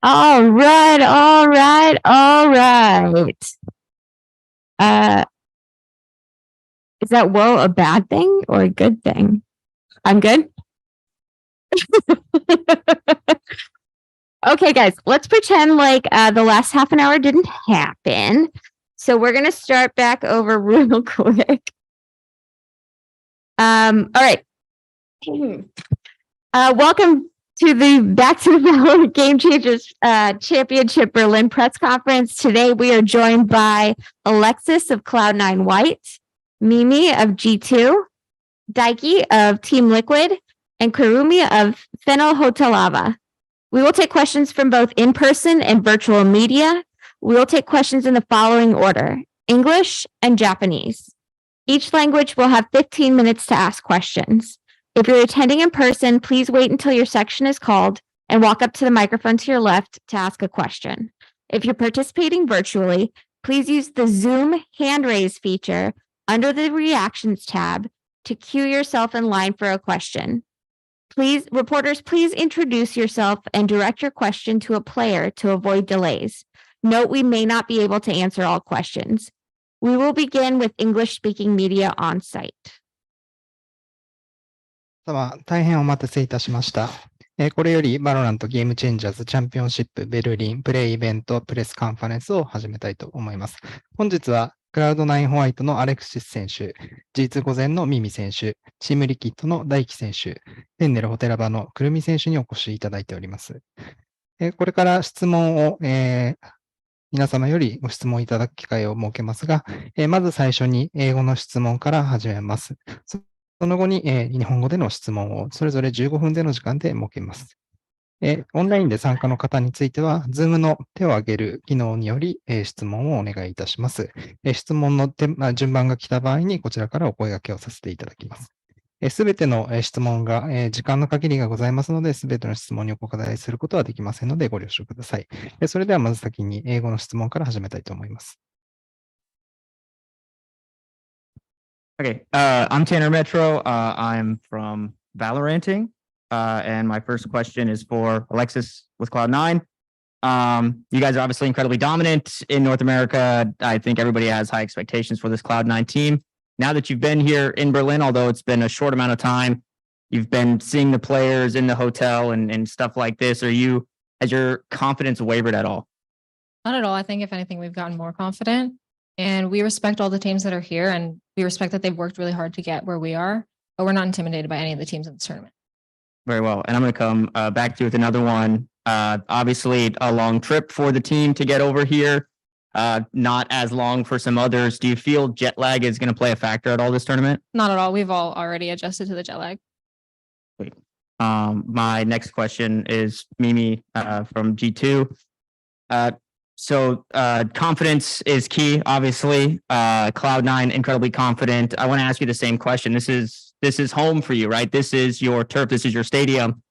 All right, all right, all right. Is that whoa a bad thing or a good thing? I'm good. Okay, guys, let's pretend like the last half an hour didn't happen. So we're gonna start back over real quick. All right. Welcome to the VALORANT Game Changers Championship Berlin press conference. Today we are joined by Alexis of Cloud9 White, Mimi of G2, Daiki of Team Liquid, and Kurumi of Fennel Hotelava. We will take questions from both in-person and virtual media. We will take questions in the following order: English and Japanese. Each language will have 15 minutes to ask questions. If you're attending in person, please wait until your section is called and walk up to the microphone to your left to ask a question. If you're participating virtually, please use the Zoom hand raise feature under the Reactions tab to queue yourself in line for a question. Reporters, please introduce yourself and direct your question to a player to avoid delays. Note we may not be able to answer all questions. We will begin with English-speaking media on site. 大変お待たせいたしました。これより VALORANT Game Changers Championship ベルリンプレイイベントプレスカンファレンスを始めたいと思います。本日はクラウド9ホワイトのアレクシス選手、G2午前のミミ選手、チームリキッドの大輝選手、ペンネルホテラバのくるみ選手にお越しいただいております。これから質問を、皆様よりご質問いただく機会を設けますが、まず最初に英語の質問から始めます。その後に、日本語での質問をそれぞれ15分での時間で設けます。オンラインで参加の方については、Zoom の手を挙げる機能により、質問をお願いいたします。質問の順番が来た場合に、こちらからお声掛けをさせていただきます。すべての質問が、時間の限りがございますので、すべての質問にお答えすることはできませんので、ご了承ください。それではまず先に英語の質問から始めたいと思います。Okay, I'm Tanner Metro. I'm from VALORANTing. And my first question is for Alexis with Cloud9. You guys are obviously incredibly dominant in North America. I think everybody has high expectations for this Cloud9 team. Now that you've been here in Berlin, although it's been a short amount of time, you've been seeing the players in the hotel and stuff like this. Has your confidence wavered at all? Not at all. I think if anything, we've gotten more confident, and we respect all the teams that are here, and we respect that they've worked really hard to get where we are, but we're not intimidated by any of the teams in this tournament. Very well. And I'm going to come back to you with another one. Obviously, a long trip for the team to get over here. Not as long for some others. Do you feel jet lag is going to play a factor at all this tournament? Not at all. We've all already adjusted to the jet lag. Wait. My next question is Mimi from G2. So confidence is key, obviously. Cloud9 incredibly confident. I want to ask you the same question. This is home for you, right? This is your turf. This is your stadium.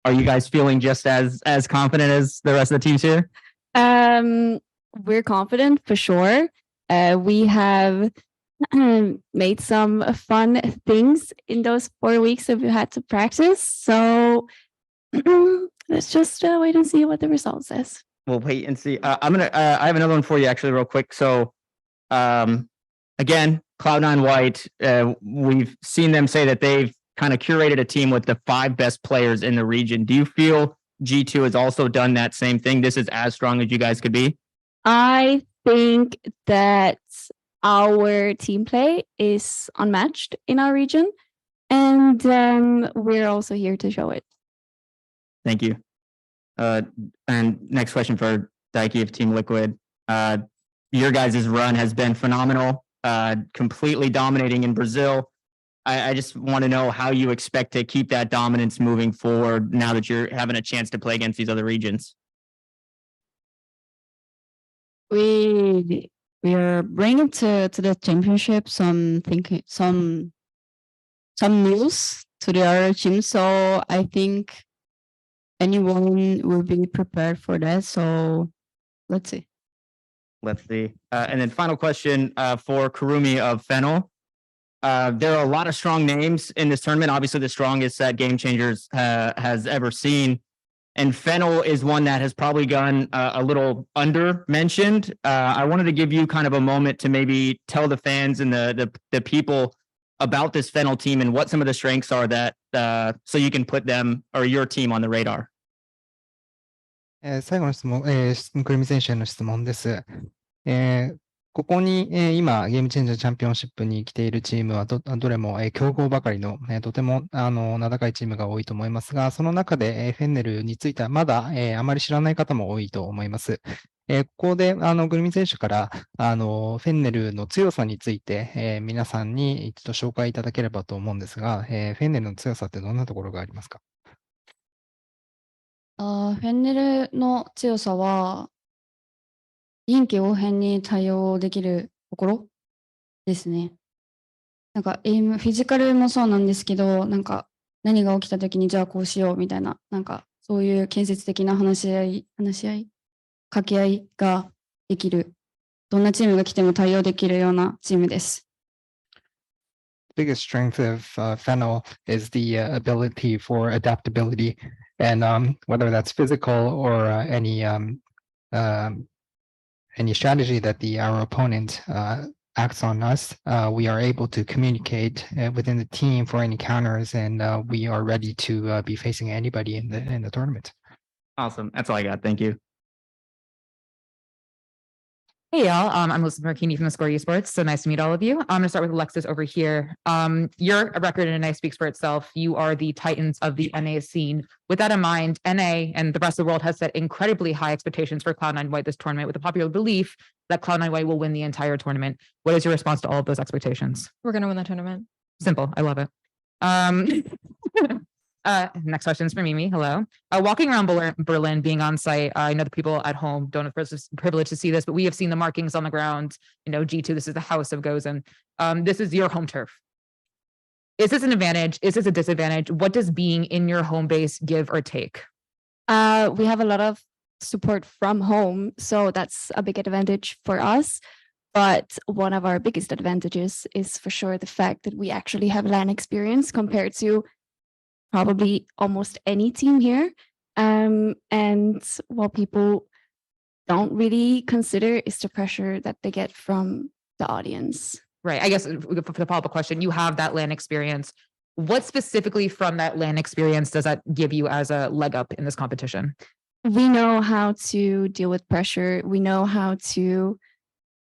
Are you guys feeling just as confident as the rest of the teams here? We're confident for sure. We have made some fun things in those 4 weeks that we had to practice. So let's just wait and see what the result says. We'll wait and see. I have another one for you actually real quick. So again, Cloud9 White, we've seen them say that they've kind of curated a team with the 5 best players in the region. Do you feel G2 has also done that same thing? This is as strong as you guys could be? I think that our team play is unmatched in our region, and we're also here to show it. Thank you. And next question for Daiki of Team Liquid. Your guys' run has been phenomenal, completely dominating in Brazil. I just want to know how you expect to keep that dominance moving forward now that you're having a chance to play against these other regions. We are bringing to the championship some news to the other team, so I think anyone will be prepared for that. So let's see. Let's see. And then final question for Kurumi of Fennel. There are a lot of strong names in this tournament. Obviously, the strongest that Game Changers has ever seen. And Fennel is one that has probably gone a little under mentioned. I wanted to give you kind of a moment to maybe tell the fans and the people about this Fennel team and what some of the strengths are that so you can put them or your team on the radar. 最後の質問、くるみ選手への質問です。ここに、今、ゲームチェンジャーチャンピオンシップに来ているチームはどれも、強豪ばかりの、とても名高いチームが多いと思いますが、その中で、フェンネルについてはまだ、あまり知らない方も多いと思います。ここでグルミ選手からフェンネルの強さについて、皆さんに一度紹介いただければと思うんですが、フェンネルの強さってどんなところがありますか？フェンネルの強さは、臨機応変に対応できるところですね。なんかフィジカルもそうなんですけど、なんか何が起きた時にじゃあこうしようみたいな、なんかそういう建設的な話し合い、掛け合いができる。どんなチームが来ても対応できるようなチームです。Biggest strength of Fennel is the ability for adaptability, and whether that's physical or any strategy that our opponent acts on us, we are able to communicate within the team for any counters, and we are ready to be facing anybody in the tournament. Awesome. That's all I got. Thank you. Hey y'all, I'm Melissa Marchini from the Score Esports. So nice to meet all of you. I'm gonna start with Alexis over here. Your record in NA speaks for itself. You are the titans of the NA scene. With that in mind, NA and the rest of the world has set incredibly high expectations for Cloud9 White this tournament, with a popular belief that Cloud9 White will win the entire tournament. What is your response to all of those expectations? We're going to win the tournament. Simple. I love it. Next question is for Mimi. Hello. Walking around Berlin, being on site, I know the people at home don't have the privilege to see this, but we have seen the markings on the ground. You know, G2, this is the house of Gozen. This is your home turf. Is this an advantage? Is this a disadvantage? What does being in your home base give or take? We have a lot of support from home, so that's a big advantage for us. But one of our biggest advantages is for sure the fact that we actually have LAN experience compared to probably almost any team here. And what people don't really consider is the pressure that they get from the audience. Right. I guess for the follow-up question, you have that LAN experience. What specifically from that LAN experience does that give you as a leg up in this competition? We know how to deal with pressure. We know how to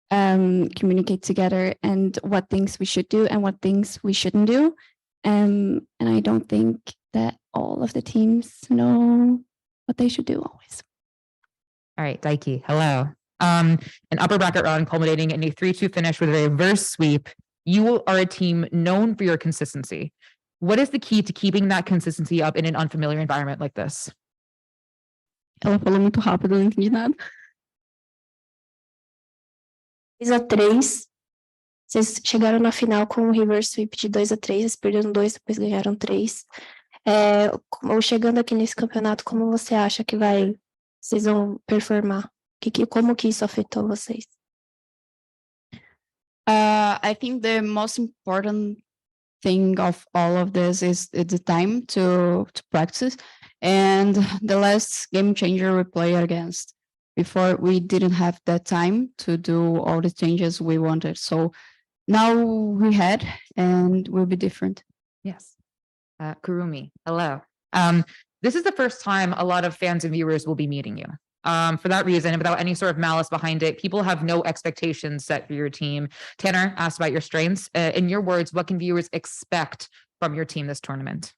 communicate together and what things we should do and what things we shouldn't do. And I don't think that all of the teams know what they should do always. All right, Daiki, hello. An upper bracket run culminating in a 3-2 finish with a reverse sweep. You are a team known for your consistency. What is the key to keeping that consistency up in an unfamiliar environment like this? Ela falou muito rápido, não entendi nada. 2-3. Vocês chegaram na final com um reverse sweep de 2-3, vocês perderam 2, depois ganharam 3. Ou chegando aqui nesse campeonato, como você acha que vocês vão performar? Como que isso afetou vocês? I think the most important thing of all of this is the time to practice. And the last game changer we played against, before we didn't have that time to do all the changes we wanted. So now we had, and will be different. Yes. Kurumi, hello. This is the first time a lot of fans and viewers will be meeting you. For that reason, and without any sort of malice behind it, people have no expectations set for your team. Tanner asked about your strengths. In your words, what can viewers expect from your team this tournament?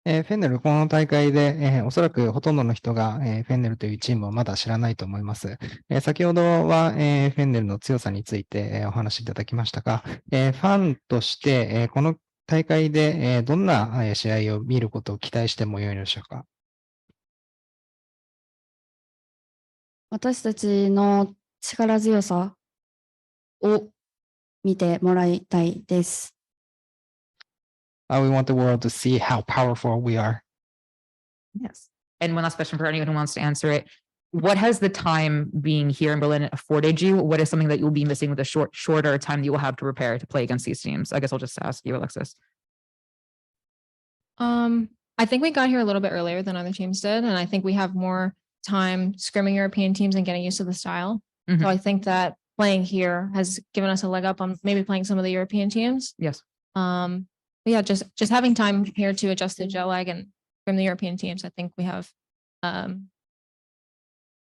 フェンネル、この大会で、おそらくほとんどの人が、フェンネルというチームをまだ知らないと思います。先ほどは、フェンネルの強さについて、お話しいただきましたが、ファンとして、この大会で、どんな、試合を見ることを期待してもよいのでしょうか。私たちの力強さを見てもらいたいです。We want the world to see how powerful we are. Yes. And one last question for anyone who wants to answer it. what has the time being here in Berlin afforded you? What is something that you'll be missing with the shorter time that you will have to prepare to play against these teams? I guess I'll just ask you, Alexis. I think we got here a little bit earlier than other teams did, and I think we have more time scrimming European teams and getting used to the style. Mhm. So I think that playing here has given us a leg up on maybe playing some of the European teams. Yes. But yeah, just having time here to adjust to jet lag and from the European teams, I think we have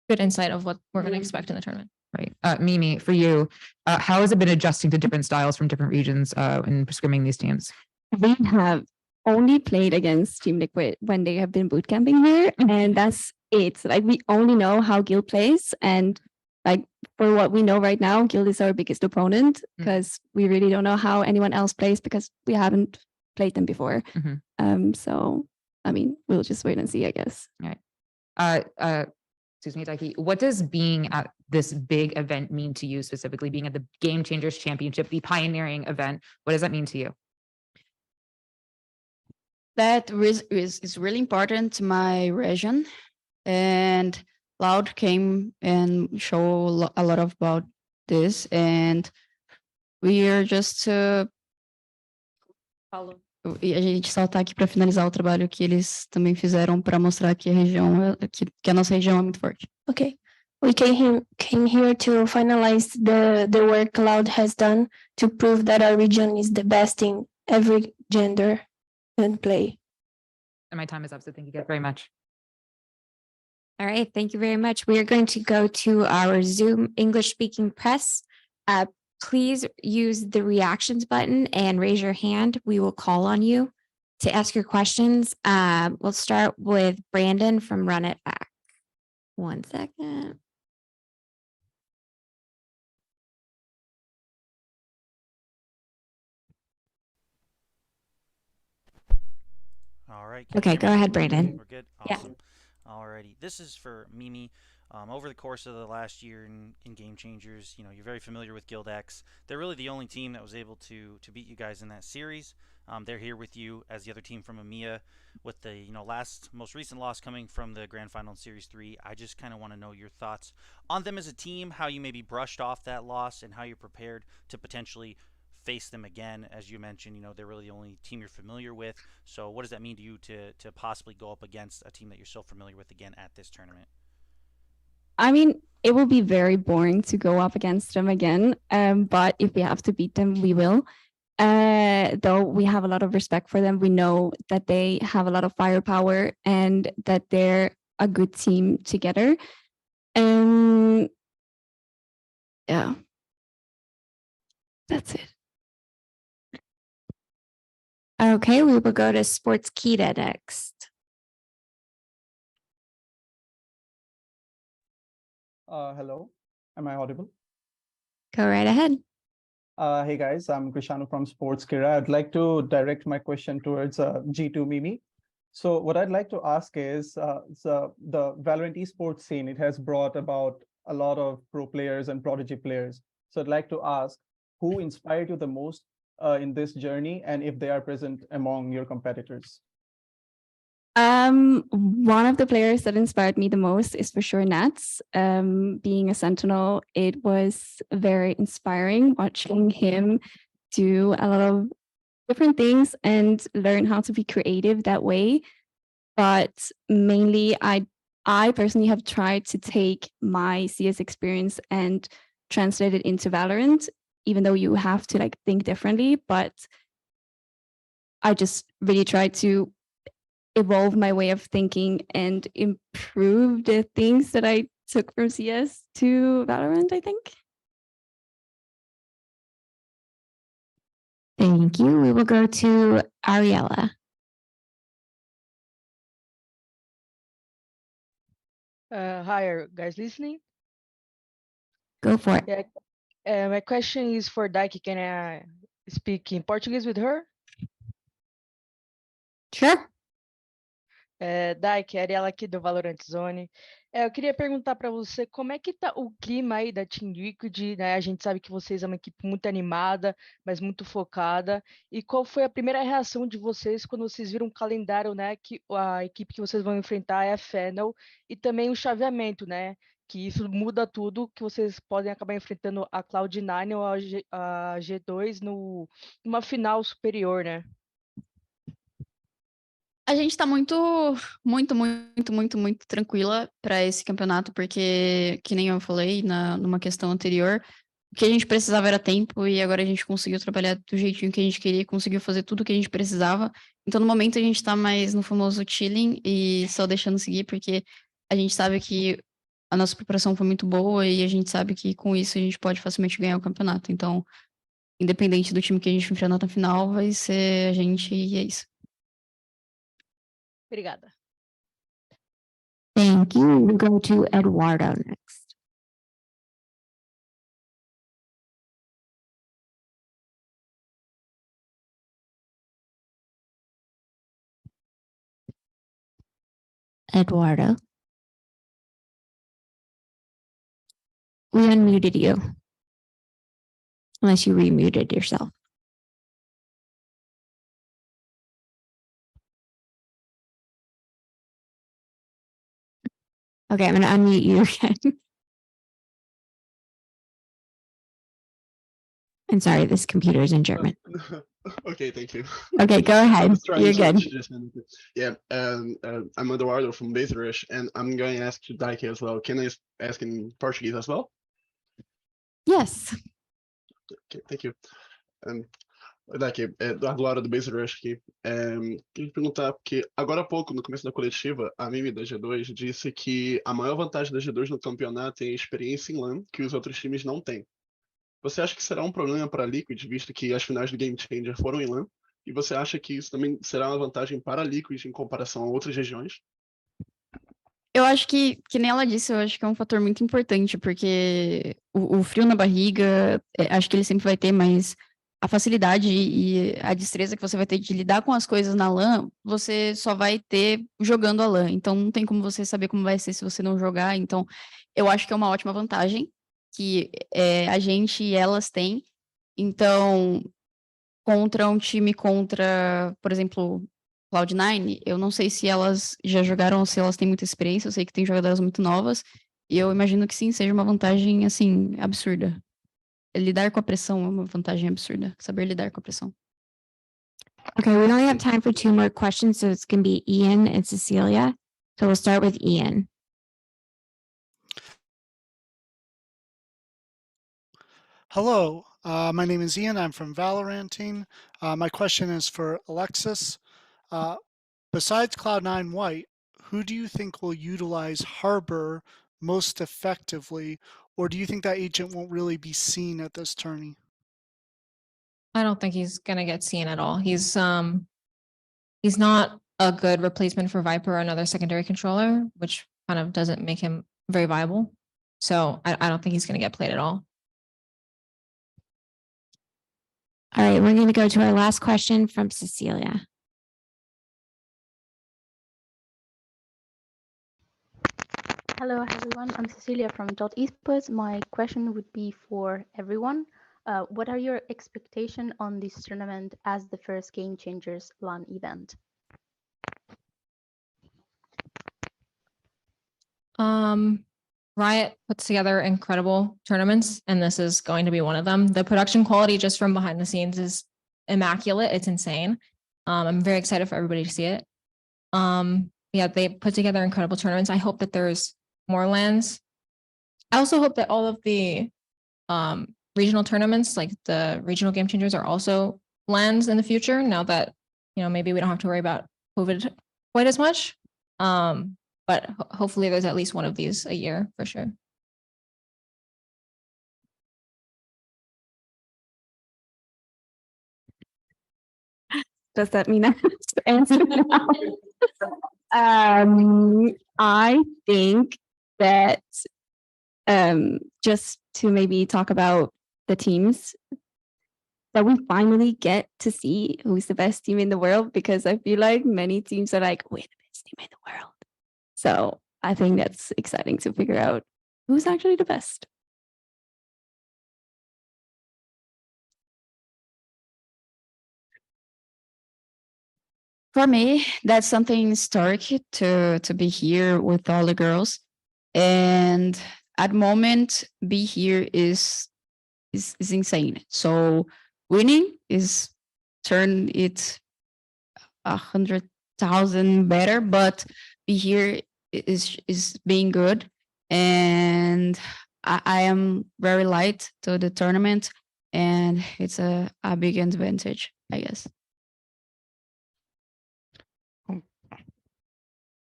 good insight of what we're going to expect in the tournament. Right. Mimi, for you, how has it been adjusting to different styles from different regions in scrimming these teams? We have only played against Team Liquid when they have been boot camping here, and that's it. Like, we only know how Guild plays, and like, for what we know right now, Guild is our biggest opponent because we really don't know how anyone else plays because we haven't played them before. So I mean, we'll just wait and see, I guess. All right. Excuse me, Daiki, what does being at this big event mean to you specifically, being at the Game Changers Championship, the pioneering event? What does that mean to you? That is really important to my region, and Loud came and show a lot about this, and we are just a gente só tá aqui para finalizar o trabalho que eles também fizeram para mostrar que a região que a nossa região é muito forte. Okay. We came here to finalize the work Cloud has done to prove that our region is the best in every gender and play. And my time is up, so thank you guys very much. All right, thank you very much. We are going to go to our Zoom English speaking press. Please use the reactions button and raise your hand. We will call on you to ask your questions. We'll start with Brandon from Run It Back. 1 second. All right. Okay, go ahead, Brandon. We're good. Yeah. Awesome. Alrighty. This is for Mimi. Over the course of the last year in Game Changers, you know, you're very familiar with Guild X. They're really the only team that was able to beat you guys in that series. They're here with you as the other team from EMEA, with the most recent loss coming from the Grand Final in Series 3. I just kind of want to know your thoughts on them as a team, how you maybe brushed off that loss, and how you're prepared to potentially face them again. As you mentioned, they're really the only team you're familiar with. So what does that mean to you to possibly go up against a team that you're so familiar with again at this tournament? I mean, it will be very boring to go up against them again. But if we have to beat them, we will. Though we have a lot of respect for them. We know that they have a lot of firepower and that they're a good team together. Yeah, that's it. Okay, we will go to Sports Kita next. Hello, am I audible? Go right ahead. Hey guys, I'm Krishanu from Sports Kira. I'd like to direct my question towards G2 Mimi. So what I'd like to ask is, the Valorant esports scene, it has brought about a lot of pro players and prodigy players. So I'd like to ask, who inspired you the most in this journey, and if they are present among your competitors? One of the players that inspired me the most is for sure Nats. Being a Sentinel, it was very inspiring watching him do a lot of different things and learn how to be creative that way. But mainly, I personally have tried to take my CS experience and translate it into Valorant, even though you have to think differently. But I just really tried to evolve my way of thinking and improve the things that I took from CS to Valorant, I think. Thank you. We will go to Ariella. Hi, are you guys listening? Go for it. Yeah. My question is for Daiki. Can I speak in Portuguese with her? Sure. Daiki, Ariela aqui do Valorant Zone. Eu queria perguntar para você como é que tá o clima aí da Team Liquid, né? A gente sabe que vocês é uma equipe muito animada, mas muito focada. E qual foi a primeira reação de vocês quando vocês viram o calendário, né? Que a equipe que vocês vão enfrentar é a Fennel e também o chaveamento, né? Que isso muda tudo, que vocês podem acabar enfrentando a Cloud9 ou a G2 numa final superior, né? A gente tá muito tranquila para esse campeonato, porque, que nem eu falei numa questão anterior, o que a gente precisava era tempo e agora a gente conseguiu trabalhar do jeitinho que a gente queria, conseguiu fazer tudo o que a gente precisava. Então, no momento, a gente tá mais no famoso chilling e só deixando seguir, porque a gente sabe que a nossa preparação foi muito boa e a gente sabe que com isso a gente pode facilmente ganhar o campeonato. Então, independente do time que a gente enfrentar na final, vai ser a gente e é isso. Obrigada. Thank you. We'll go to Eduardo next. Eduardo. We unmuted you. Unless you remuted yourself. Okay, I'm gonna unmute you again. I'm sorry, this computer is in German. Okay, thank you. Okay, go I ahead. was trying You're to good. just yeah, I'm Eduardo from Basilesh, and I'm going to ask to Daike as well. Can I ask in Portuguese as well? Yes. Okay, thank you. Daike, Eduardo do Basilesh aqui. Queria perguntar, porque agora há pouco, no começo da coletiva, a Mimi da G2 disse que a maior vantagem da G2 no campeonato é a experiência em LAN que os outros times não têm. Você acha que será um problema para a Liquid, visto que as finais do Game Changer foram em LAN? E você acha que isso também será uma vantagem para a Liquid em comparação a outras regiões? Eu acho que nem ela disse, eu acho que é um fator muito importante, porque o frio na barriga, acho que ele sempre vai ter, mas a facilidade e a destreza que você vai ter de lidar com as coisas na LAN, você só vai ter jogando a LAN. Então, não tem como você saber como vai ser se você não jogar. Então, eu acho que é uma ótima vantagem que a gente e elas têm. Então, contra um time por exemplo, Cloud9, eu não sei se elas já jogaram ou se elas têm muita experiência, eu sei que tem jogadoras muito novas, e eu imagino que sim, seja uma vantagem, assim, absurda. Lidar com a pressão é uma vantagem absurda, saber lidar com a pressão. Okay, we only have time for 2 more questions, so it's gonna be Ian and Cecilia. So we'll start with Ian. Hello, my name is Ian. I'm from VALORANTing. My question is for Alexis. Besides Cloud9 White, who do you think will utilize Harbor most effectively, or do you think that agent won't really be seen at this tourney? I don't think he's gonna get seen at all. He's not a good replacement for Viper or another secondary controller, which kind of doesn't make him very viable. So I don't think he's gonna get played at all. All right, we're gonna go to our last question from Cecilia. Hello, everyone. I'm Cecilia from Esports. My question would be for everyone. What are your expectations on this tournament as the first Game Changers LAN event? Riot puts together incredible tournaments, and this is going to be one of them. The production quality just from behind the scenes is immaculate. It's insane. I'm very excited for everybody to see it. Yeah, they put together incredible tournaments. I hope that there's more LANs. I also hope that all of the regional tournaments, like the regional Game Changers, are also LANs in the future. Now that maybe we don't have to worry about COVID quite as much. But hopefully there's at least one of these a year for sure. Does that mean I have to answer now? I think that just to maybe talk about the teams, that we finally get to see who's the best team in the world, because I feel like many teams are like, we're the best team in the world. So I think that's exciting to figure out who's actually the best. For me, that's something historic to be here with all the girls. And at the moment, be here is insane. So winning is turn it 100,000 better, but be here is being good. And I am very light to the tournament, and it's a big advantage, I guess.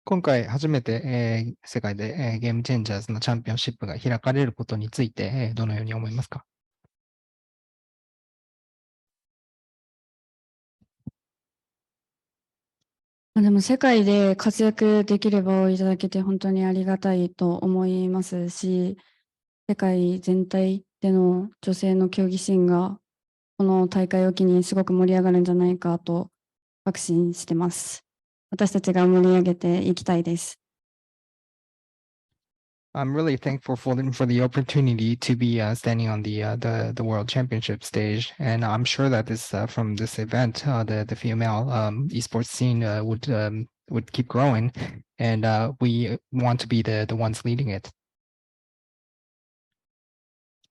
今回初めて、世界で、ゲームチェンジャーズのチャンピオンシップが開かれることについて、どのように思いますか？でも世界で活躍できる場をいただけて本当にありがたいと思いますし、世界全体での女性の競技シーンがこの大会を機にすごく盛り上がるんじゃないかと確信してます。私たちが盛り上げていきたいです。I'm really thankful for the opportunity to be standing on the World Championship stage, and I'm sure that from this event, the female esports scene would keep growing, and we want to be the ones leading it.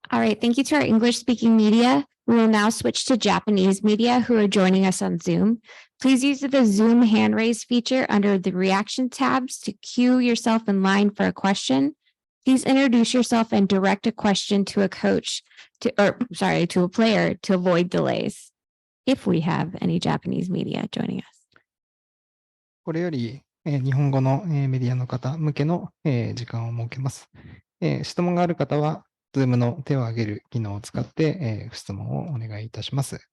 All right, thank you to our English speaking media. We will now switch to Japanese media who are joining us on Zoom. Please use the Zoom hand raise feature under the reaction tabs to queue yourself in line for a question. Please introduce yourself and direct a question to a player to avoid delays, if we have any Japanese media joining us. これより、日本語の、メディアの方向けの、時間を設けます。質問がある方は、Zoom の手を挙げる機能を使って、質問をお願いいたします。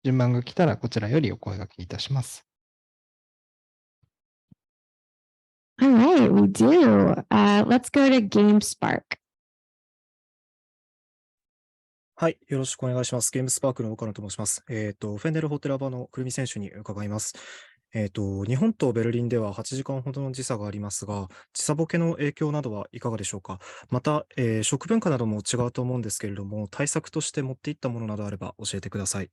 順番が来たらこちらよりお声掛けいたします。All right, we do. Let's go to GameSpark. はい、よろしくお願いします。ゲームスパークの岡野と申します。フェンネルホテラバのくるみ選手に伺います。日本とベルリンでは8時間ほどの時差がありますが、時差ボケの影響などはいかがでしょうか。また、食文化なども違うと思うんですけれども、対策として持っていったものなどあれば教えてください。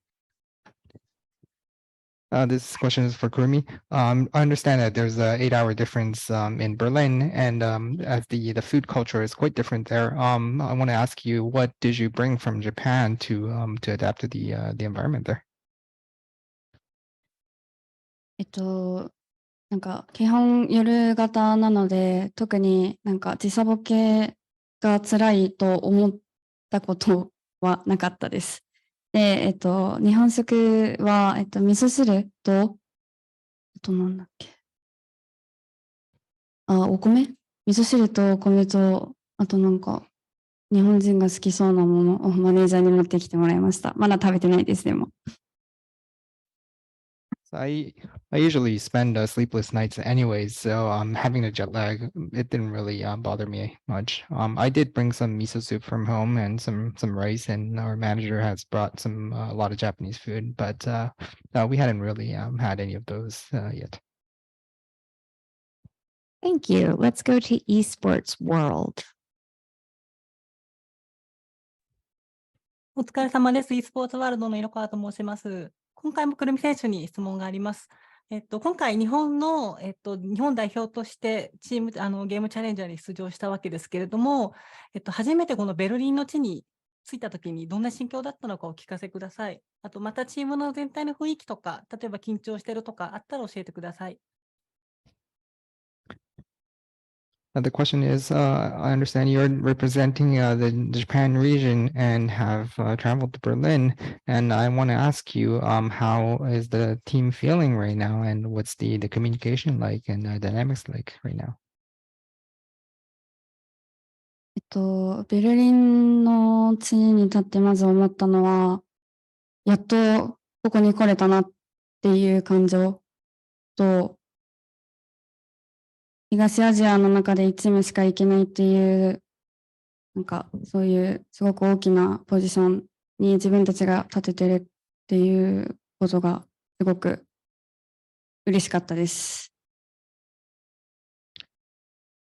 This question is for Kurumi. I understand that there's an 8-hour difference in Berlin, and as the food culture is quite different there. I want to ask you, what did you bring from Japan to adapt to the environment there? なんか基本夜型なので、特になんか時差ボケが辛いと思ったことはなかったです。で、日本食は、味噌汁と、あとなんだっけ。お米？味噌汁とお米と、あとなんか、日本人が好きそうなものをマネージャーに持ってきてもらいました。まだ食べてないです、でも。I usually spend sleepless nights anyways, so having the jet lag, it didn't really bother me much. I did bring some miso soup from home and some rice, and our manager has brought a lot of Japanese food, but we hadn't really had any of those yet. Thank you. Let's go to Esports World. お疲れ様です。e スポーツワールドの色川と申します。今回もくるみ選手に質問があります。今回日本の、日本代表としてチームゲームチャレンジャーに出場したわけですけれども、初めてこのベルリンの地に着いた時にどんな心境だったのかお聞かせください。あとまたチームの全体の雰囲気とか、例えば緊張してるとかあったら教えてください。The question is, I understand you're representing the Japan region and have traveled to Berlin, and I want to ask you, how is the team feeling right now, and what's the communication like and dynamics like right now? ベルリンの地に立ってまず思ったのは、やっとここに来れたなっていう感情と、東アジアの中で1チームしか行けないっていう、なんかそういうすごく大きなポジションに自分たちが立ててるっていうことがすごく嬉しかったです。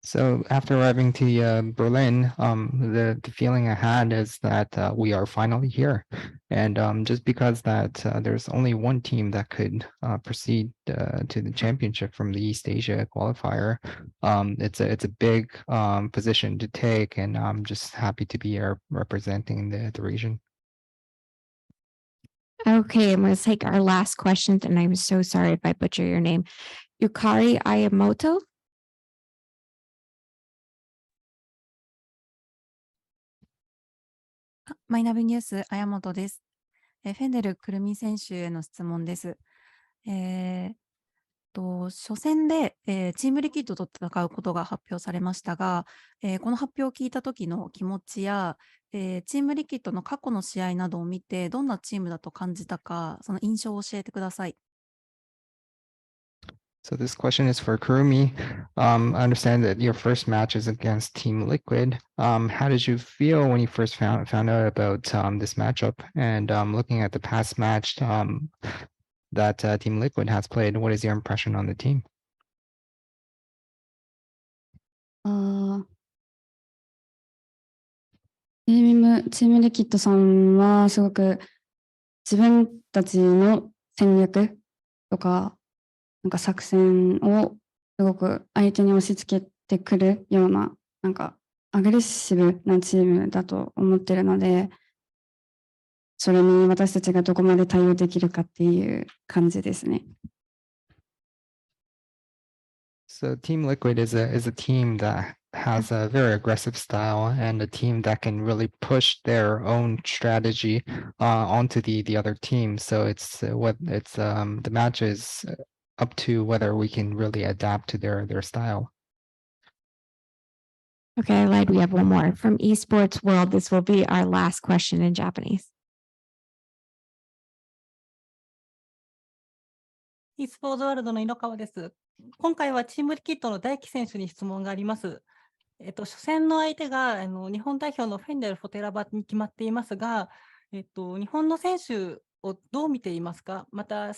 So after arriving to Berlin, the feeling I had is that we are finally here, and just because that there's only one team that could proceed to the championship from the East Asia qualifier, it's a big position to take, and I'm just happy to be here representing the region. Okay, I'm going to take our last question, and I'm so sorry if I butcher your name. Yukari Ayamoto. マイナビニュース、綾本です。フェンデル・クルミ選手への質問です。初戦で、チームリキッドと戦うことが発表されましたが、この発表を聞いた時の気持ちや、チームリキッドの過去の試合などを見て、どんなチームだと感じたか、その印象を教えてください。So this question is for Kurumi. I understand that your first match is against Team Liquid. How did you feel when you first found out about this matchup? And looking at the past match that Team Liquid has played, what is your impression on the team? チームリキッドさんはすごく自分たちの戦略とか、なんか作戦をすごく相手に押し付けてくるような、なんかアグレッシブなチームだと思ってるので、それに私たちがどこまで対応できるかっていう感じですね。So Team Liquid is a team that has a very aggressive style and a team that can really push their own strategy onto the other team. So it's the match is up to whether we can really adapt to their style. Okay, I lied. We have one more from Esports World. This will be our last question in Japanese. e スポーツワールドの色川です。今回はチームリキッドの大輝選手に質問があります。初戦の相手が日本代表のフェンデル・フォテラバに決まっていますが、日本の選手をどう見ていますか？また、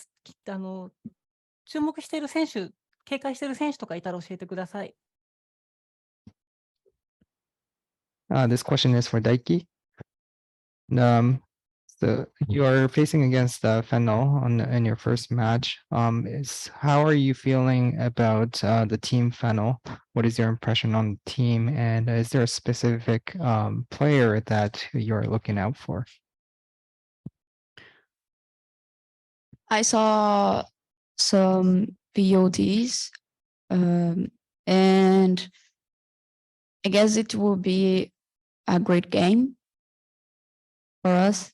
注目している選手、警戒している選手とかいたら教えてください。This question is for Daiki. So you are facing against Fennel in your first match. How are you feeling about the team Fennel? What is your impression on the team? And is there a specific player that you're looking out for? I saw some VODs, and I guess it will be a great game for us.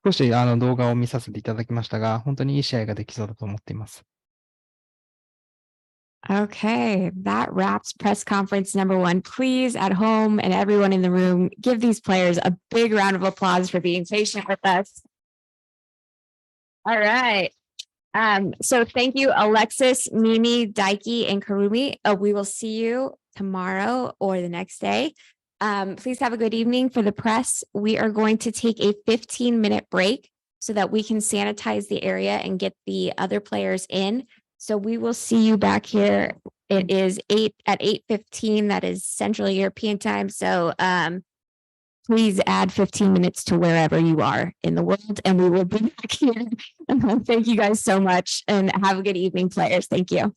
少し動画を見させていただきましたが、本当にいい試合ができそうだと思っています。Okay, that wraps press conference number 1. Please, at home and everyone in the room, give these players a big round of applause for being patient with us. All right. So thank you, Alexis, Mimi, Daiki, and Karumi. We will see you tomorrow or the next day. Please have a good evening for the press. We are going to take a 15-minute break so that we can sanitize the area and get the other players in. So we will see you back here. It is 8:15. That is Central European time. So please add 15 minutes to wherever you are in the world, and we will be back here. Thank you guys so much, and have a good evening, players. Thank you.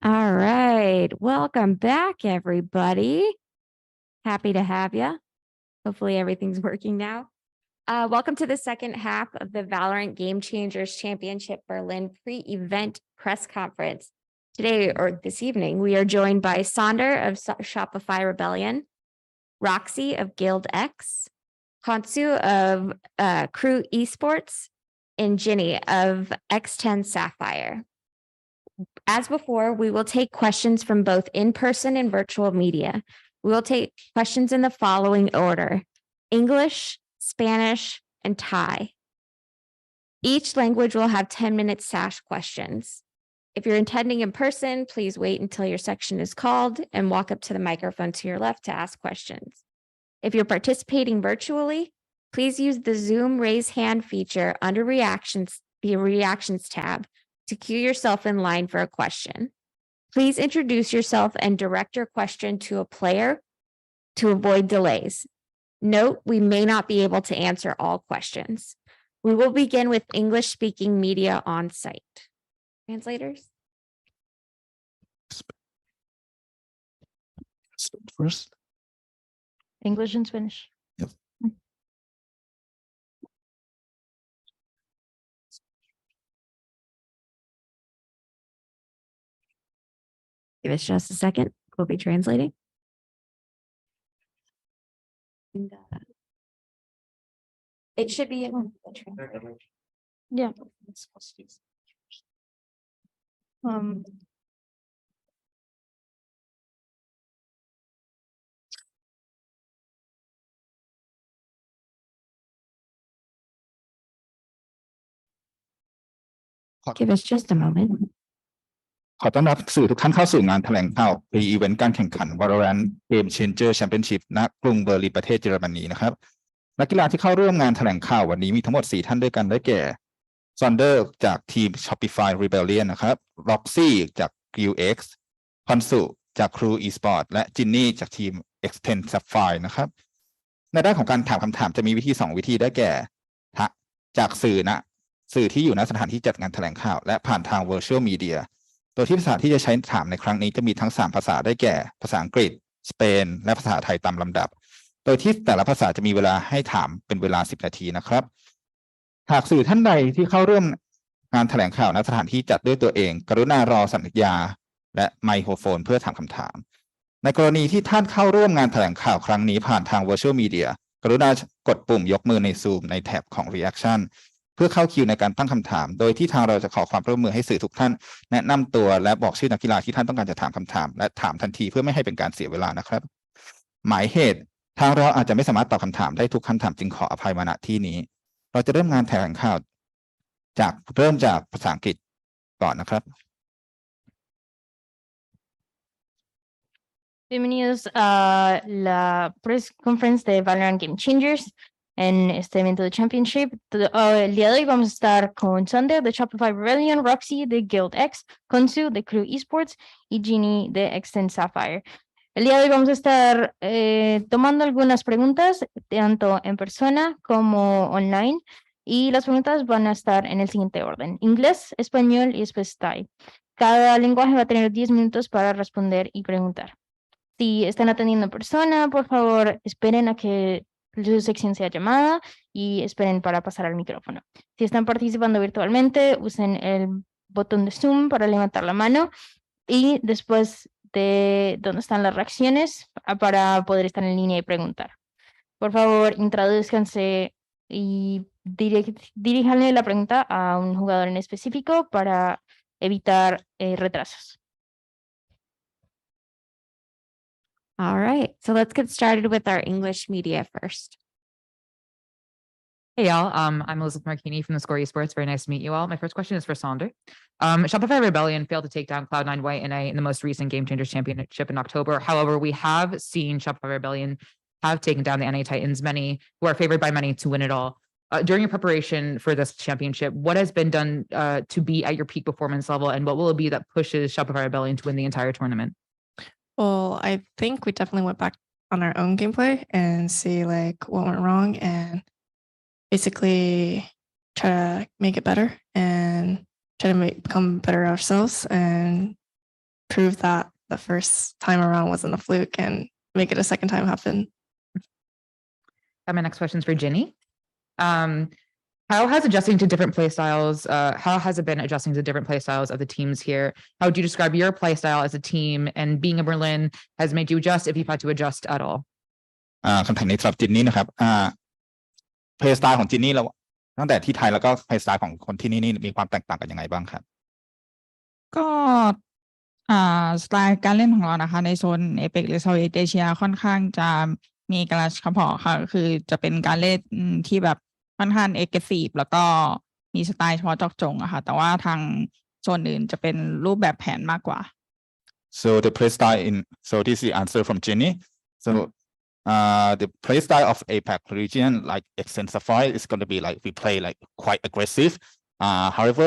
All right. Welcome back, everybody. Happy to have you. Hopefully everything's working now. Welcome to the second half of the VALORANT Game Changers Championship Berlin pre-event press conference. Today, or this evening, we are joined by Sonder of Shopify Rebellion, Roxy of Guild X, Konsu of Crew Esports, and Ginny of X10 Sapphire. As before, we will take questions from both in-person and virtual media. We will take questions in the following order: English, Spanish, and Thai. Each language will have 10 minutes to ask questions. If you're attending in person, please wait until your section is called and walk up to the microphone to your left to ask questions. If you're participating virtually, please use the Zoom raise hand feature under the reactions tab to queue yourself in line for a question. Please introduce yourself and direct your question to a player to avoid delays. Note, we may not be able to answer all questions. We will begin with English-speaking media on site. Translators? First. English and Spanish. Give us just a second. We'll be translating. And, it should be in the translator. Yeah. Give us just a moment. ขอต้อนรับสื่อทุกท่านเข้าสู่งานแถลงข่าวพรีอีเวนต์การแข่งขัน VALORANT Game Changers Championship ณ กรุงเบอร์ลินประเทศเยอรมนีนะครับนักกีฬาที่เข้าร่วมงานแถลงข่าววันนี้มีทั้งหมด4ท่านด้วยกันได้แก่ Sonder จากทีม Shopify Rebellion นะครับ Roxy จาก Guild X คอนสุจาก Crew Esports และ Ginny จากทีม X10 Sapphire นะครับในด้านของการถามคำถามจะมีวิธี2วิธีได้แก่จากสื่อที่อยู่ณสถานที่จัดงานแถลงข่าวและผ่านทาง Virtual Mediaโดยที่ภาษาที่จะใช้ถามในครั้งนี้จะมีทั้ง3ภาษาได้แก่ภาษาอังกฤษสเปนและภาษาไทยตามลำดับโดยที่แต่ละภาษาจะมีเวลาให้ถามเป็นเวลา10นาทีนะครับหากสื่อท่านใดที่เข้าร่วมงานแถลงข่าวณสถานที่จัดด้วยตัวเองกรุณารอสัญญาและไมโครโฟนเพื่อถามคำถามในกรณีที่ท่านเข้าร่วมงานแถลงข่าวครั้งนี้ผ่านทาง Virtual Media กรุณากดปุ่มยกมือใน Zoom ในแท็บของ Reactionเพื่อเข้าคิวในการตั้งคำถามโดยที่ทางเราจะขอความร่วมมือให้สื่อทุกท่านแนะนำตัวและบอกชื่อนักกีฬาที่ท่านต้องการจะถามคำถามและถามทันทีเพื่อไม่ให้เป็นการเสียเวลานะครับหมายเหตุทางเราอาจจะไม่สามารถตอบคำถามได้ทุกคำถามจึงขออภัยมาณที่นี้เราจะเริ่มงานแถลงข่าวเริ่มจากภาษาอังกฤษก่อนนะครับ Bienvenidos a la press conference de VALORANT Game Changers en este evento de Championship. El día de hoy vamos a estar con Sonder de Shopify Rebellion, Roxy de Guild X, Konsu de Crew Esports y Ginny de X10 Sapphire. El día de hoy vamos a estar tomando algunas preguntas, tanto en persona como online, y las preguntas van a estar en el siguiente orden: inglés, español y después Thai. Cada lenguaje va a tener 10 minutos para responder y preguntar. Si están atendiendo en persona, por favor, esperen a que su sección sea llamada y esperen para pasar al micrófono. Si están participando virtualmente, usen el botón de Zoom para levantar la mano y después de donde están las reacciones para poder estar en línea y preguntar. Por favor, introduzcanse y diríjanle la pregunta a un jugador en específico para evitar retrasos. All right, so let's get started with our English media first. Hey y'all, I'm Elizabeth Marchini from the Score Esports. Very nice to meet you all. My first question is for Sonder. Shopify Rebellion failed to take down Cloud9 White in the most recent Game Changers Championship in October. However, we have seen Shopify Rebellion have taken down the NA Titans, many who are favored by many to win it all. During your preparation for this championship, what has been done to be at your peak performance level, and what will it be that pushes Shopify Rebellion to win the entire tournament? Well, I think we definitely went back on our own gameplay and see like what went wrong and basically try to make it better and try to become better ourselves and prove that the first time around wasn't a fluke and make it a second time happen. My next question is for Ginny. How has adjusting to different play styles, how has it been adjusting to different play styles of the teams here? How would you describe your play style as a team, and being in Berlin has made you adjust, if you've had to adjust at all? คำถามนี้สำหรับจินนี่นะครับเพลย์สไตล์ของจินนี่เราตั้งแต่ที่ไทยแล้วก็เพลย์สไตล์ของคนที่นี่มีความแตกต่างกันยังไงบ้างครับ ก็สไตล์การเล่นของเรานะคะในโซนเอเปกหรือเซาท์อีสต์เอเชียค่อนข้างจะมีเอกลักษณ์เฉพาะค่ะคือจะเป็นการเล่นที่แบบค่อนข้างเอ็กซ์ซีฟแล้วก็มีสไตล์เฉพาะเจาะจงอะค่ะแต่ว่าทางโซนอื่นจะเป็นรูปแบบแผนมากกว่า so the play style so this is the answer from Jenny so the play style of APAC region like Extensify is going to be like we play like quite aggressive however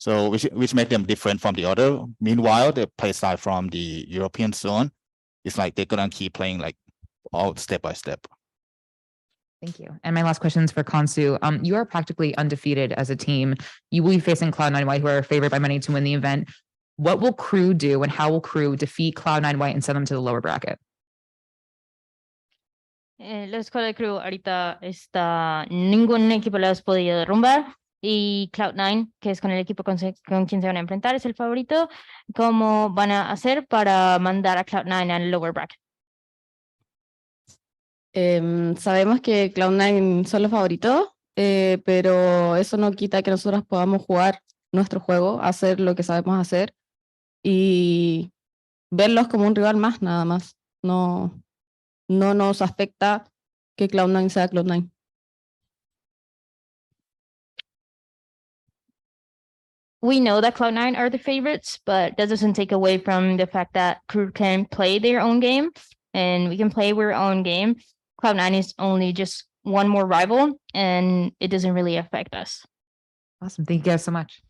so which make them different from the other meanwhile the play style from the European zone is like they're gonna keep playing like all step by step. Thank you. And my last question is for Kansu. You are practically undefeated as a team. You will be facing Cloud9 White, who are favored by many to win the event. What will Crew do, and how will Crew defeat Cloud9 White and send them to the lower bracket? La escuela de Crew ahorita está, ningún equipo lo has podido derrumbar, y Cloud9, que es con el equipo con quien se van a enfrentar, es el favorito. ¿Cómo van a hacer para mandar a Cloud9 al lower bracket? Sabemos que Cloud9 son los favoritos, pero eso no quita que nosotros podamos jugar nuestro juego, hacer lo que sabemos hacer y verlos como un rival más, nada más. No nos afecta que Cloud9 sea Cloud9. We know that Cloud9 are the favorites, but that doesn't take away from the fact that Crew can play their own game and we can play our own game. Cloud9 is only just one more rival, and it doesn't really affect us. Awesome. Thank you guys so much.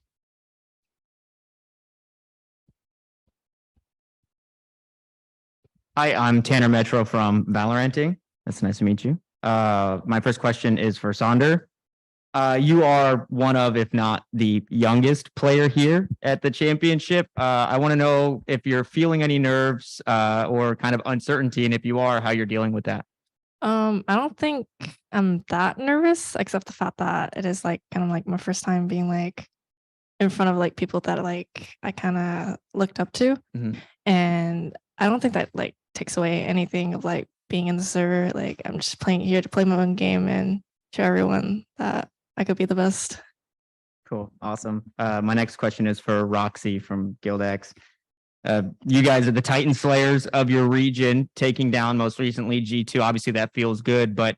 Hi, I'm Tanner Metro from Valoranting. That's nice to meet you. My first question is for Sonder. You are one of, if not the youngest player here at the championship. I want to know if you're feeling any nerves or kind of uncertainty, and if you are, how you're dealing with that. I don't think I'm that nervous, except the fact that it is like kind of like my first time being like in front of like people that like I kind of looked up to. And I don't think that like takes away anything of like being in the server. Like I'm just playing here to play my own game and show everyone that I could be the best. Cool. Awesome. My next question is for Roxy from GuildX. You guys are the Titan Slayers of your region, taking down most recently G2. Obviously, that feels good, but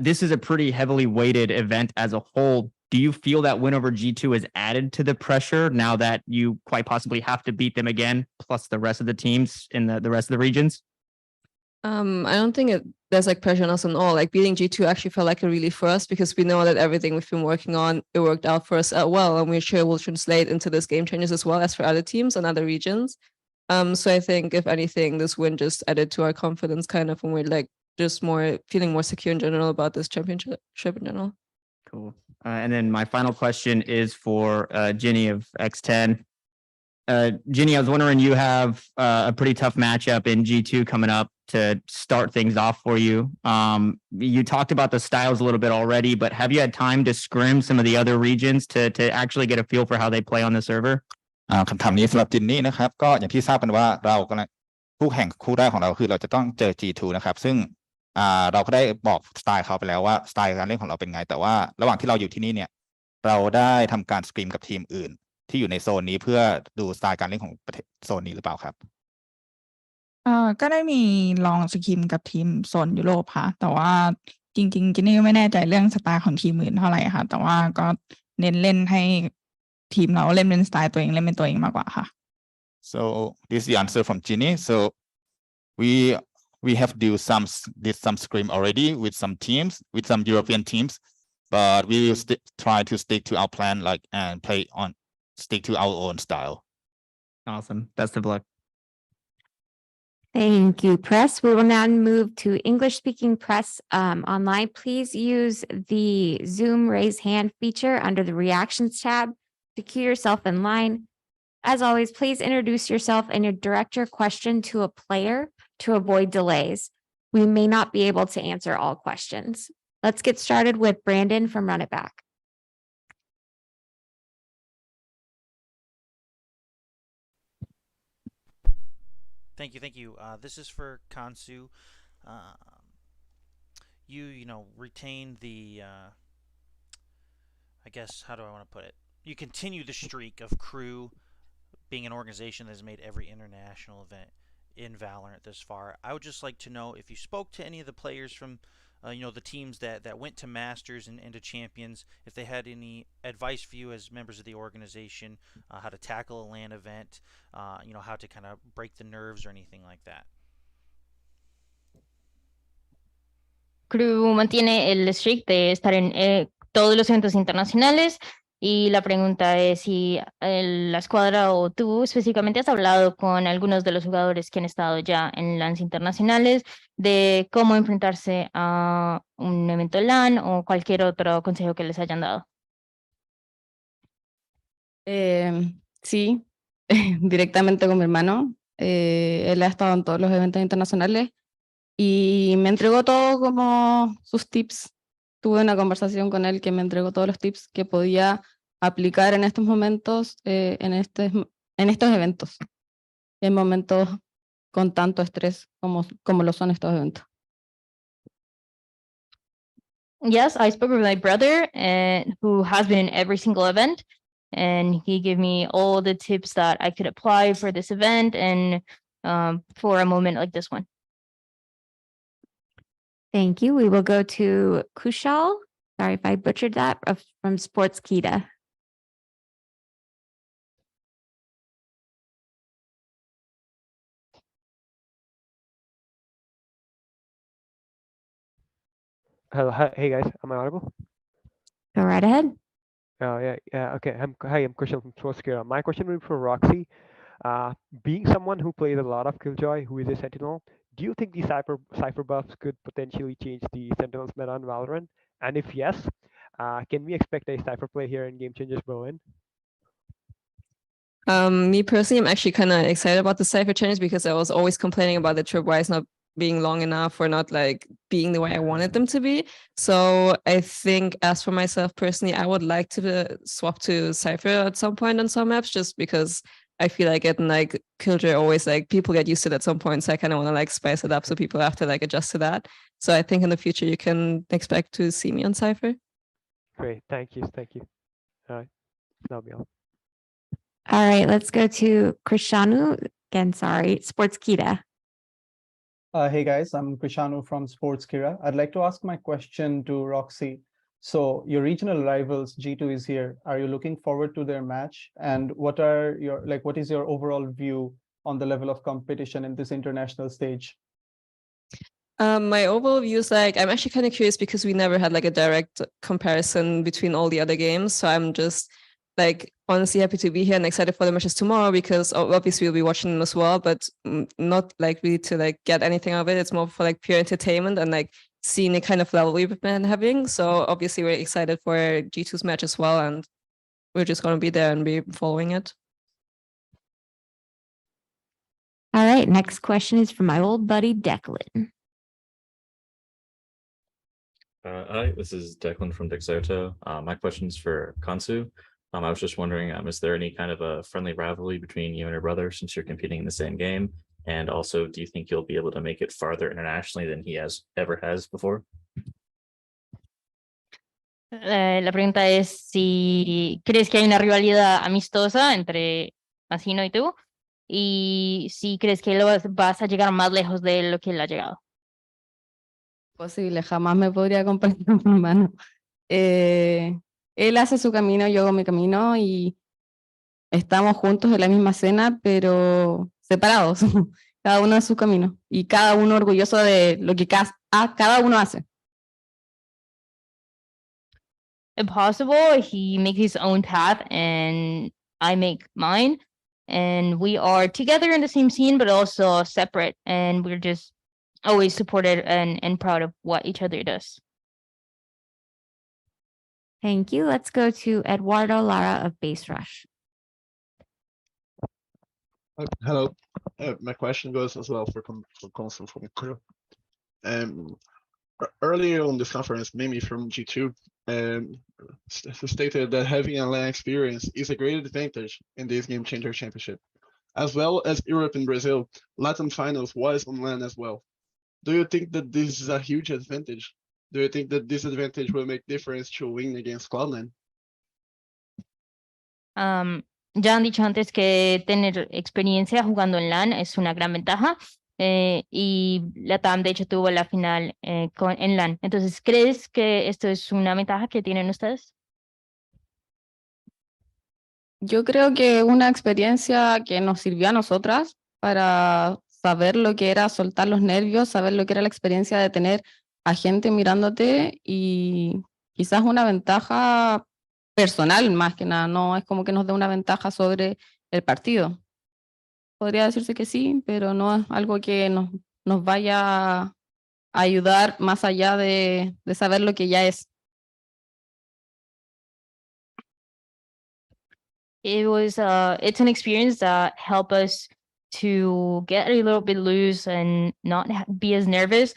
this is a pretty heavily weighted event as a whole. Do you feel that win over G2 is added to the pressure now that you quite possibly have to beat them again, plus the rest of the teams in the rest of the regions? I don't think there's like pressure on us at all. Like beating G2 actually felt like a relief for us because we know that everything we've been working on, it worked out for us well, and we're sure it will translate into this game changers as well as for other teams and other regions. So I think if anything, this win just added to our confidence kind of, when we're like just feeling more secure in general about this championship in general. Cool. And then my final question is for Ginny of X10. Ginny, I was wondering, you have a pretty tough matchup in G2 coming up to start things off for you. You talked about the styles a little bit already, but have you had time to scrim some of the other regions to actually get a feel for how they play on the server? คำถามนี้สำหรับจินนี่นะครับก็อย่างที่ทราบกันว่าเรากำลังคู่แข่งคู่แรกของเราคือเราจะต้องเจอ G2 นะครับซึ่งเราก็ได้บอกสไตล์เขาไปแล้วว่าสไตล์การเล่นของเราเป็นไงแต่ว่าระหว่างที่เราอยู่ที่นี่เนี่ยเราได้ทำการสกรีมกับทีมอื่นที่อยู่ในโซนนี้เพื่อดูสไตล์การเล่นของประเทศโซนนี้หรือเปล่าครับก็ได้มีลองสกิมกับทีมโซนยุโรปค่ะแต่ว่าจริงๆจินนี่ก็ไม่แน่ใจเรื่องสไตล์ของทีมอื่นเท่าไหร่ค่ะแต่ว่าก็เน้นเล่นให้ทีมเราเล่นเป็นสไตล์ตัวเองเล่นเป็นตัวเองมากกว่าค่ะ So this is the answer from Ginny. So we have did some scrim already with some teams, with some European teams, but we will try to stick to our plan and stick to our own style. Awesome. Best of luck. Thank you, press. We will now move to English-speaking press online. Please use the Zoom raise hand feature under the reactions tab to queue yourself in line. As always, please introduce yourself and direct your question to a player to avoid delays. We may not be able to answer all questions. Let's get started with Brandon from Run It Back. Thank you, thank you. This is for Kansu. You know, retain the, I guess, how do I want to put it? You continue the streak of Crew being an organization that has made every international event in Valorant this far. I would just like to know if you spoke to any of the players from, you know, the teams that went to Masters and to Champions, if they had any advice for you as members of the organization, how to tackle a LAN event, you know, how to kind of break the nerves or anything like that. Crew mantiene el streak de estar en todos los eventos internacionales y la pregunta es si la escuadra o tú específicamente has hablado con algunos de los jugadores que han estado ya en LANs internacionales de cómo enfrentarse a un evento LAN o cualquier otro consejo que les hayan dado. Sí, directamente con mi hermano. Él ha estado en todos los eventos internacionales y me entregó todo como sus tips. Tuve una conversación con él que me entregó todos los tips que podía aplicar en estos momentos, en estos eventos, en momentos con tanto estrés como lo son estos eventos. Yes, I spoke with my brother who has been in every single event, and he gave me all the tips that I could apply for this event and for a moment like this one. Thank you. We will go to Kushal. Sorry if I butchered that, from Sportskita. Hello, hey guys, am I audible? Go right ahead. Yeah, okay. Hi, I'm Kushal from Sportskita. My question would be for Roxy. Being someone who plays a lot of Killjoy, who is a Sentinel, do you think the Cypher buffs could potentially change the Sentinels meta on Valorant? And if yes, can we expect a Cypher play here in Game Changers Berlin? Me personally, I'm actually kind of excited about the Cypher change because I was always complaining about the tripwires not being long enough or not like being the way I wanted them to be. So I think as for myself personally, I would like to swap to Cypher at some point on some maps just because I feel like it and like Killjoy always like people get used to it at some point. So I kind of want to like spice it up so people have to like adjust to that. So I think in the future you can expect to see me on Cypher. Great, thank you. All right, that'll be all. All right, let's go to Krishanu. Again, sorry, Sportskita. Hey guys, I'm Krishanu from Sportskira. I'd like to ask my question to Roxy. So your regional rivals, G2 is here. Are you looking forward to their match? And what is your overall view on the level of competition in this international stage? My overall view is like, I'm actually kind of curious because we never had like a direct comparison between all the other games. So I'm just like honestly happy to be here and excited for the matches tomorrow because obviously we'll be watching them as well, but not like really to like get anything out of it. It's more for like pure entertainment and like seeing the kind of level we've been having. So obviously we're excited for G2's match as well, and we're just going to be there and be following it. All right, next question is from my old buddy Declan. Hi, this is Declan from Dexerto. My question is for Kansu. I was just wondering, is there any kind of a friendly rivalry between you and your brother since you're competing in the same game? And also, do you think you'll be able to make it farther internationally than he ever has before? La pregunta es si crees que hay una rivalidad amistosa entre Masino y tú y si crees que vas a llegar más lejos de lo que él ha llegado. Posible, jamás me podría comparar con mi hermano. Él hace su camino, yo hago mi camino y estamos juntos en la misma escena, pero separados, cada uno en su camino y cada uno orgulloso de lo que cada uno hace. Impossible, he makes his own path and I make mine, and we are together in the same scene but also separate, and we're just always supported and proud of what each other does. Thank you. Let's go to Eduardo Lara of Base Rush. Hello. My question goes as well for Consul from Crew. Earlier on this conference, Mimi from G2 stated that having a LAN experience is a great advantage in this Game Changer Championship. As well as Europe and Brazil, Latin Finals was on LAN as well. Do you think that this is a huge advantage? Do you think that this advantage will make difference to win against Cloud9? Ya han dicho antes que tener experiencia jugando en LAN es una gran ventaja. Y la TAM de hecho tuvo la final en LAN. Entonces, ¿crees que esto es una ventaja que tienen ustedes? Yo creo que una experiencia que nos sirvió a nosotras para saber lo que era soltar los nervios, saber lo que era la experiencia de tener a gente mirándote y quizás una ventaja personal más que nada, no es como que nos dé una ventaja sobre el partido. Podría decirse que sí, pero no es algo que nos vaya a ayudar más allá de saber lo que ya es. It's an experience that helped us to get a little bit loose and not be as nervous,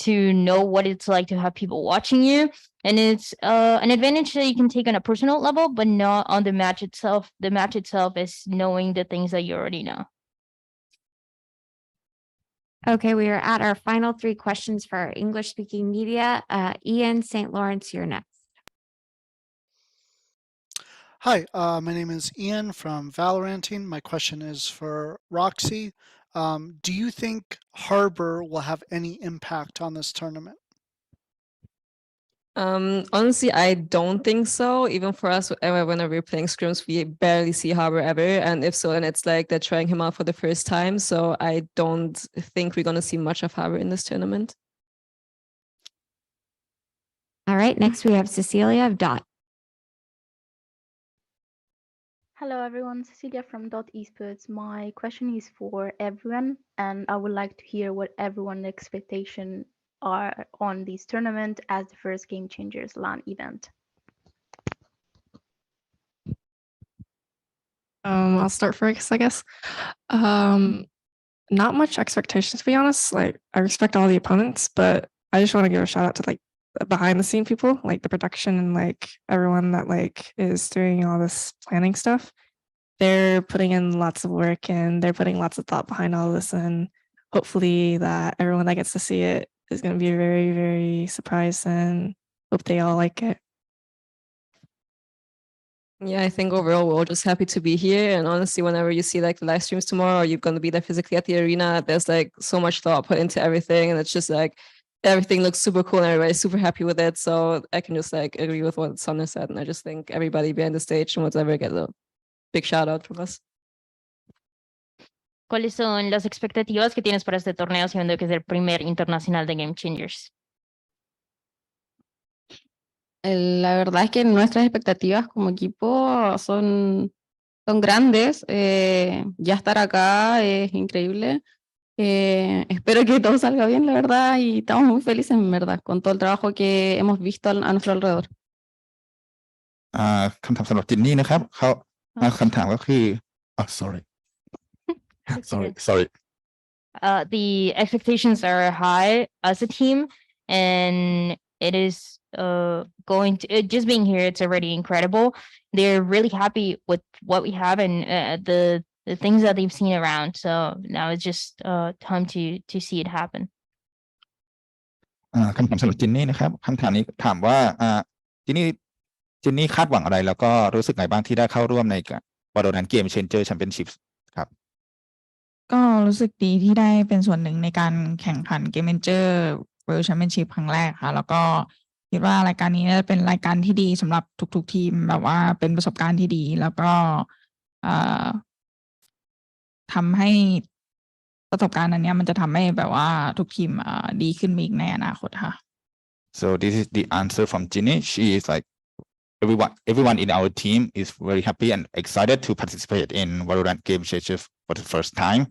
to know what it's like to have people watching you. And it's an advantage that you can take on a personal level, but not on the match itself. The match itself is knowing the things that you already know. Okay, we are at our final 3 questions for our English-speaking media. Ian St. Lawrence, you're next. Hi, my name is Ian from VALORANTing. My question is for Roxy. Do you think Harbor will have any impact on this tournament? Honestly, I don't think so. Even for us, whenever we're playing scrims, we barely see Harbor ever. And if so, then it's like they're trying him out for the first time. So I don't think we're going to see much of Harbor in this tournament. All right, next we have Cecilia of DOT. Hello everyone, Cecilia from Dot Esports. My question is for everyone, and I would like to hear what everyone's expectations are on this tournament as the first Game Changers LAN event. I'll start first, I guess. Not much expectations, to be honest. Like, I respect all the opponents, but I just want to give a shout out to like the behind the scene people, like the production and like everyone that like is doing all this planning stuff. They're putting in lots of work and they're putting lots of thought behind all this, and hopefully that everyone that gets to see it is going to be very, very surprised, and hope they all like it. Yeah, I think overall we're all just happy to be here. And honestly, whenever you see like the live streams tomorrow, or you're going to be there physically at the arena, there's like so much thought put into everything. And it's just like everything looks super cool and everybody's super happy with it. So I can just like agree with what Sonia said. And I just think everybody behind the stage and whatever get a big shout out from us. ¿Cuáles son las expectativas que tienes para este torneo, siendo que es el primer internacional de Game Changers? La verdad es que nuestras expectativas como equipo son grandes. Ya estar acá es increíble. Espero que todo salga bien, la verdad, y estamos muy felices, en verdad, con todo el trabajo que hemos visto a nuestro alrededor. คำถามสำหรับจินนี่นะครับคำถามก็คือ sorry sorry The expectations are high as a team, and it is going to just being here. It's already incredible. They're really happy with what we have and the things that they've seen around. So now it's just time to see it happen. คำถามสำหรับจินนี่นะครับคำถามนี้ถามว่าจินนี่คาดหวังอะไรแล้วก็รู้สึกไงบ้างที่ได้เข้าร่วมใน VALORANT Game Changers Championship ครับ ก็รู้สึกดีที่ได้เป็นส่วนหนึ่งในการแข่งขัน Game Changer World Championship ครั้งแรกค่ะแล้วก็คิดว่ารายการนี้จะเป็นรายการที่ดีสำหรับทุกๆทีมแบบว่าเป็นประสบการณ์ที่ดีแล้วก็ทำให้ประสบการณ์อันนี้มันจะทำให้แบบว่าทุกทีมดีขึ้นอีกในอนาคตค่ะ So this is the answer from Ginny. She is like everyone in our team is very happy and excited to participate in VALORANT Game Changers for the first time,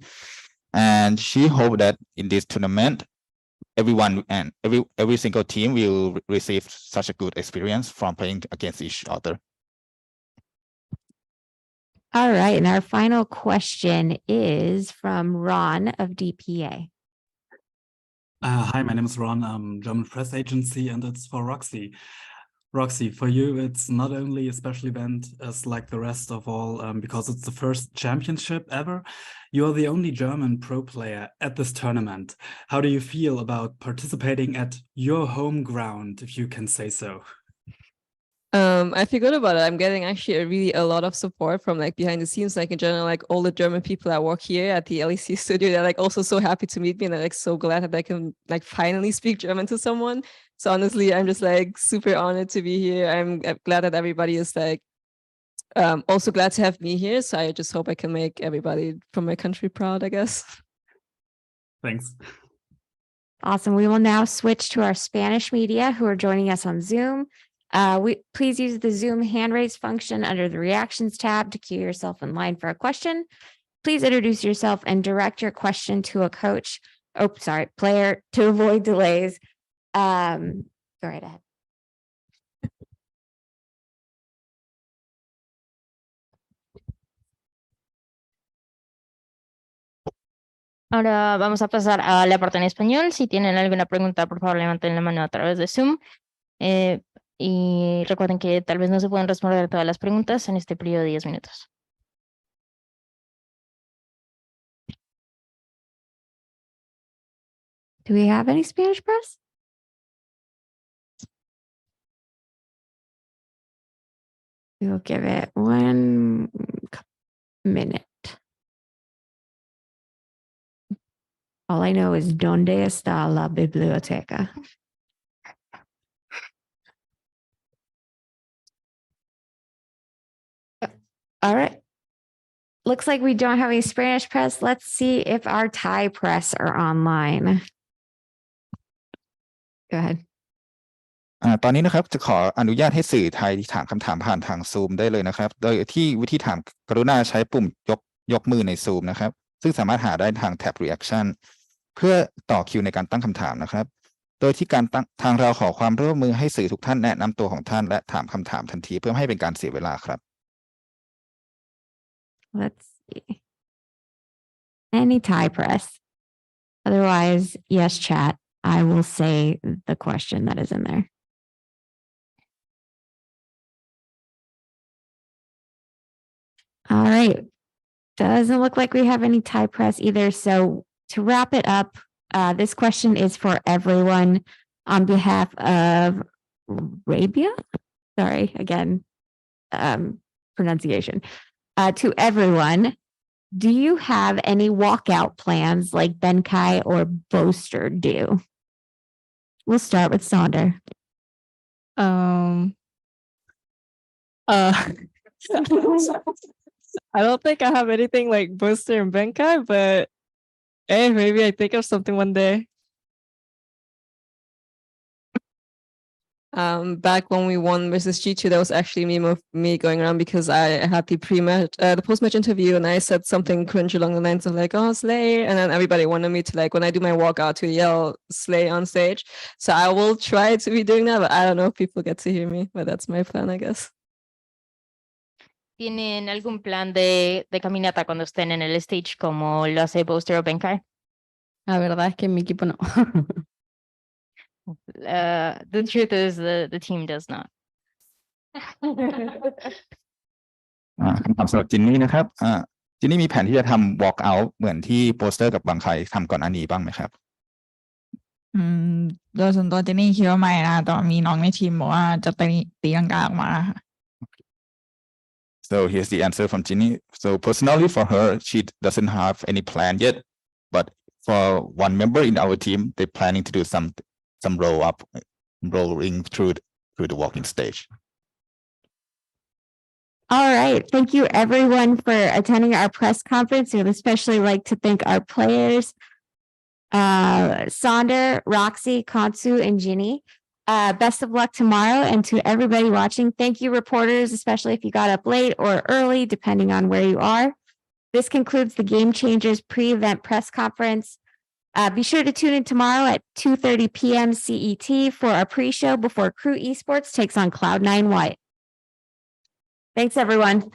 and she hopes that in this tournament everyone and every single team will receive such a good experience from playing against each other. All right. And our final question is from Ron of DPA. Hi, my name is Ron. I'm German press agency, and it's for Roxy. Roxy, for you, it's not only a special event as like the rest of all, because it's the first championship ever. You're the only German pro player at this tournament. How do you feel about participating at your home ground, if you can say so? I feel good about it. I'm getting actually a lot of support from like behind the scenes, like in general, like all the German people that work here at the LEC studio, they're like also so happy to meet me, and they're like so glad that I can like finally speak German to someone. So honestly, I'm just like super honored to be here. I'm glad that everybody is like also glad to have me here. So I just hope I can make everybody from my country proud, I guess. Thanks. Awesome. We will now switch to our Spanish media who are joining us on Zoom. Please use the Zoom hand raise function under the reactions tab to queue yourself in line for a question. Please introduce yourself and direct your question to a coach. Oh, sorry, player to avoid delays. Go right ahead. Ahora vamos a pasar a la parte en español. Si tienen alguna pregunta, por favor, levanten la mano a través de Zoom. Y recuerden que tal vez no se pueden responder todas las preguntas en este periodo de 10 minutos. Do we have any Spanish press? We'll give it 1 minute. All I know is ¿dónde está la biblioteca? All right. Looks like we don't have any Spanish press. Let's see if our Thai press are online. Go ahead. ตอนนี้นะครับจะขออนุญาตให้สื่อไทยที่ถามคำถามผ่านทาง Zoom ได้เลยนะครับโดยที่วิธีถามกรุณาใช้ปุ่มยกมือใน Zoom นะครับซึ่งสามารถหาได้ทางแท็บ Reaction เพื่อต่อคิวในการตั้งคำถามนะครับโดยที่ทางเราขอความร่วมมือให้สื่อทุกท่านแนะนำตัวของท่านและถามคำถามทันทีเพื่อไม่ให้เป็นการเสียเวลาครับ Let's see. Any Thai press. Otherwise, yes, chat. I will say the question that is in there. All right. Doesn't look like we have any Thai press either. So to wrap it up, this question is for everyone on behalf of Arabia. Sorry, again, pronunciation. To everyone, do you have any walkout plans like Benkai or Boaster do? We'll start with Sonder. I don't think I have anything like Booster and Benkai, but hey, maybe I think of something one day. Back when we won versus G2, that was actually me going around because I had the pre-match, the post-match interview, and I said something cringe along the lines of like, "Oh, Slay," and then everybody wanted me to like when I do my walkout to yell Slay on stage. So I will try to be doing that, but I don't know if people get to hear me. But that's my plan, I guess. ¿Tienen algún plan de caminata cuando estén en el stage como lo hace Booster o Benkai? La verdad es que en mi equipo no. The truth is the team does not. คำถามสำหรับจินนี่นะครับจินนี่มีแผนที่จะทำ walk out เหมือนที่โปสเตอร์กับบางใครทำก่อนหน้านี้บ้างไหมครับโดยส่วนตัวเจนนี่คิดว่าไม่นะแต่มีน้องในทีมบอกว่าจะตีลังกาออกมา So here's the answer from Ginny. So personally for her, she doesn't have any plan yet, but for one member in our team, they're planning to do some rolling through the walking stage. All right. Thank you everyone for attending our press conference. We would especially like to thank our players, Sonder, Roxy, Kansu, and Ginny. Best of luck tomorrow, and to everybody watching, thank you reporters, especially if you got up late or early, depending on where you are. This concludes the Game Changers pre-event press conference. Be sure to tune in tomorrow at 2:30 p.m. CET for our pre-show before Crew Esports takes on Cloud9 White. Thanks, everyone.